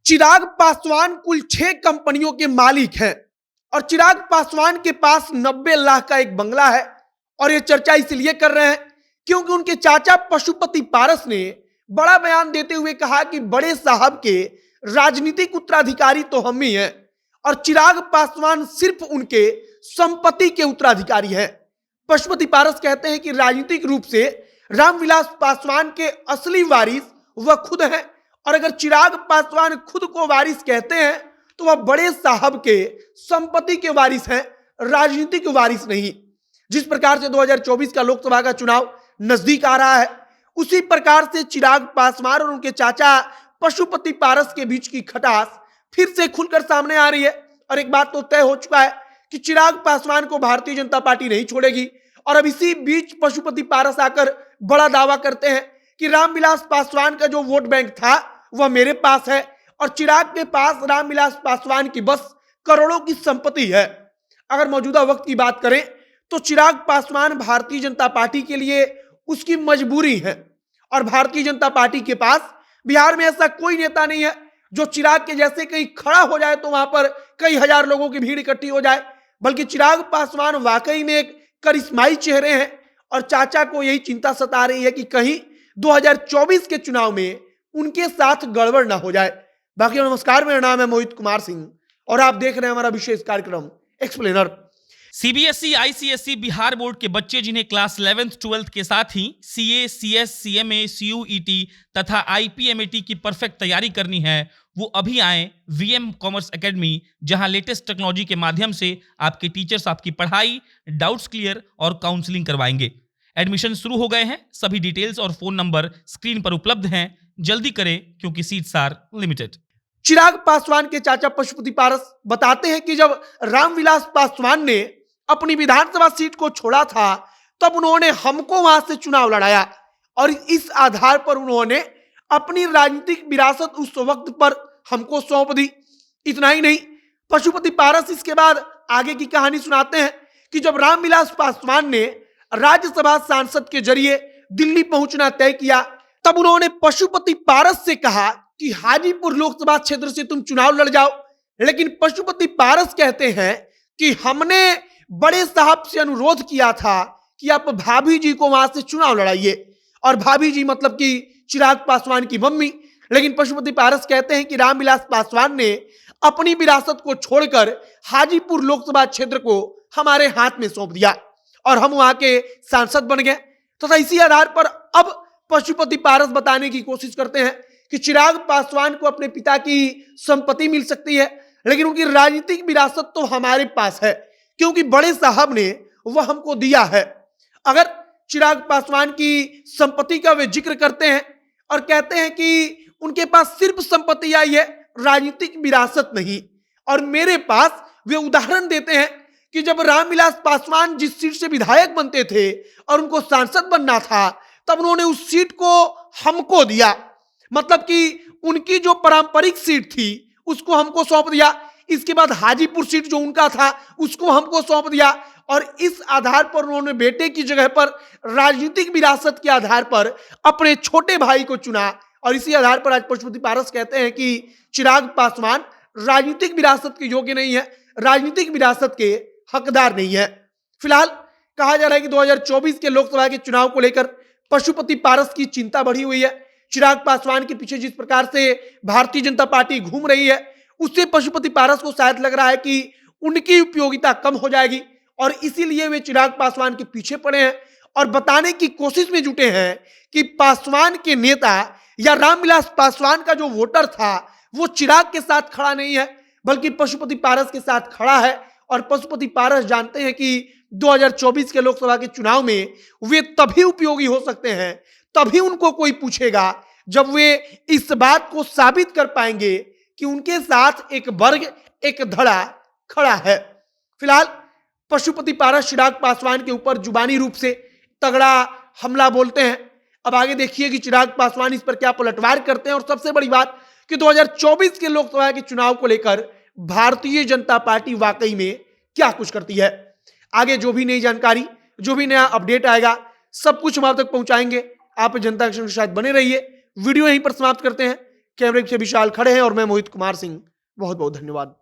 चिराग पासवान कुल 6 कंपनियों के मालिक हैं और चिराग पासवान के पास 90 लाख का एक बंगला है। और ये चर्चा इसलिए कर रहे हैं क्योंकि उनके चाचा पशुपति पारस ने बड़ा बयान देते हुए कहा कि बड़े साहब के राजनीतिक उत्तराधिकारी तो हम ही हैं और चिराग पासवान सिर्फ उनके संपत्ति के उत्तराधिकारी हैं। पशुपति पारस कहते हैं कि राजनीतिक रूप से रामविलास पासवान के असली वारिस वह खुद हैं और अगर चिराग पासवान खुद को वारिस कहते हैं तो वह बड़े साहब के संपत्ति के वारिस हैं, राजनीतिक वारिस नहीं। जिस प्रकार से 2024 का लोकसभा का चुनाव नजदीक आ रहा है, उसी प्रकार से चिराग पासवान और उनके चाचा पशुपति पारस के बीच की खटास फिर से खुलकर सामने आ रही है। और एक बात तो तय हो चुका है कि चिराग पासवान को भारतीय जनता पार्टी नहीं छोड़ेगी। और अब इसी बीच पशुपति पारस आकर बड़ा दावा करते हैं कि रामविलास पासवान का जो वोट बैंक था वह मेरे पास है और चिराग के पास रामविलास पासवान की बस करोड़ों की संपत्ति है। अगर मौजूदा वक्त की बात करें तो चिराग पासवान भारतीय जनता पार्टी के लिए उसकी मजबूरी है और भारतीय जनता पार्टी के पास बिहार में ऐसा कोई नेता नहीं है जो चिराग के जैसे कहीं खड़ा हो जाए तो वहां पर कई हजार लोगों की भीड़ इकट्ठी हो जाए, बल्कि चिराग पासवान वाकई में एक करिश्माई चेहरे हैं और चाचा को यही चिंता सता रही है कि कहीं 2024 के चुनाव में उनके साथ गड़बड़ ना हो जाए। बाकी नमस्कार, मेरा नाम है मोहित कुमार सिंह और आप देख रहे हैं हमारा विशेष कार्यक्रम explainer. CBSE ICSE Bihar board के बच्चे जिन्हें क्लास 11th 12th के साथ ही सीए सीएस सीएमए सीयूईटी तथा आईपीएमएटी की परफेक्ट तैयारी करनी है, वो अभी आए वीएम कॉमर्स एकेडमी, जहां लेटेस्ट टेक्नोलॉजी के माध्यम से आपके टीचर्स आपकी पढ़ाई, डाउट्स क्लियर और काउंसलिंग करवाएंगे। एडमिशन शुरू हो गए हैं। सभी डिटेल्स और फोन नंबर स्क्रीन पर उपलब्ध हैं। जल्दी करें क्योंकि seats are limited. Chirag Paswan के चाचा पशुपति पारस बताते हैं कि जब रामविलास पासवान ने अपनी विधानसभा सीट को छोड़ा था तब उन्होंने हमको वहां से चुनाव लड़ाया और इस आधार पर उन्होंने अपनी राजनीतिक विरासत उस वक्त पर हमको सौंप दी। इतना ही नहीं, पशुपति पारस इसके बाद आगे की कहानी सुनाते हैं कि जब रामविलास पासवान ने राज्यसभा सांसद के जरिए दिल्ली पहुंचना तय किया तब उन्होंने पशुपति पारस से कहा कि हाजीपुर लोकसभा क्षेत्र से तुम चुनाव लड़ जाओ। लेकिन पशुपति पारस कहते हैं कि हमने बड़े साहब से अनुरोध किया था कि आप भाभी जी को वहां से चुनाव लड़ाइए, और भाभी जी मतलब कि चिराग पासवान की मम्मी। लेकिन पशुपति पारस कहते हैं कि रामविलास पासवान ने अपनी विरासत को छोड़कर हाजीपुर लोकसभा क्षेत्र को हमारे हाथ में सौंप दिया और हम वहां के सांसद बन गए। तथा इसी आधार पर अब पशुपति पारस बताने की कोशिश करते हैं कि चिराग पासवान को अपने पिता की संपत्ति मिल सकती है, लेकिन उनकी राजनीतिक विरासत तो हमारे पास है क्योंकि बड़े साहब ने वह हमको दिया है। अगर चिराग पासवान की संपत्ति का वे जिक्र करते हैं और कहते हैं कि उनके पास सिर्फ संपत्ति आई है, राजनीतिक विरासत नहीं। और मेरे पास वे उदाहरण देते हैं कि जब रामविलास पासवान जिस सीट से विधायक बनते थे और उनको सांसद बनना था तब उन्होंने उस सीट को हमको दिया, मतलब कि उनकी जो पारंपरिक सीट थी उसको हमको सौंप दिया। इसके बाद हाजीपुर सीट जो उनका था उसको हमको सौंप दिया और इस आधार पर उन्होंने बेटे की जगह पर राजनीतिक विरासत के आधार पर अपने छोटे भाई को चुना। और इसी आधार पर आज पशुपति पारस कहते हैं कि चिराग पासवान राजनीतिक विरासत के योग्य नहीं है, राजनीतिक विरासत के हकदार नहीं है। फिलहाल कहा जा रहा है कि 2024 के लोकसभा के चुनाव को लेकर पशुपति पारस की चिंता बढ़ी हुई है। चिराग पासवान के पीछे जिस प्रकार से भारतीय जनता पार्टी घूम रही है उससे पशुपति पारस को शायद लग रहा है कि उनकी उपयोगिता कम हो जाएगी और इसीलिए वे चिराग पासवान के पीछे पड़े हैं और बताने की कोशिश में जुटे हैं कि पासवान के नेता या रामविलास पासवान का जो वोटर था वो चिराग के साथ खड़ा नहीं है बल्कि पशुपति पारस के साथ खड़ा है। और पशुपति पारस जानते हैं कि 2024 के लोकसभा के चुनाव में वे तभी उपयोगी हो सकते हैं, तभी उनको कोई पूछेगा जब वे इस बात को साबित कर पाएंगे कि उनके साथ एक वर्ग, एक धड़ा खड़ा है। फिलहाल पशुपति पारस चिराग पासवान के ऊपर जुबानी रूप से तगड़ा हमला बोलते हैं। अब आगे देखिए कि चिराग पासवान इस पर क्या पलटवार करते हैं। और सबसे बड़ी बात कि 2024 के लोकसभा के चुनाव को लेकर भारतीय जनता पार्टी वाकई में क्या कुछ करती है। आगे जो भी नई जानकारी, जो भी नया अपडेट आएगा, सब कुछ हम आप तक पहुंचाएंगे। आप जनता के साथ बने रहिए। वीडियो यहीं पर समाप्त करते हैं। कैमरे से विशाल खड़े हैं और मैं मोहित कुमार सिंह। बहुत बहुत धन्यवाद।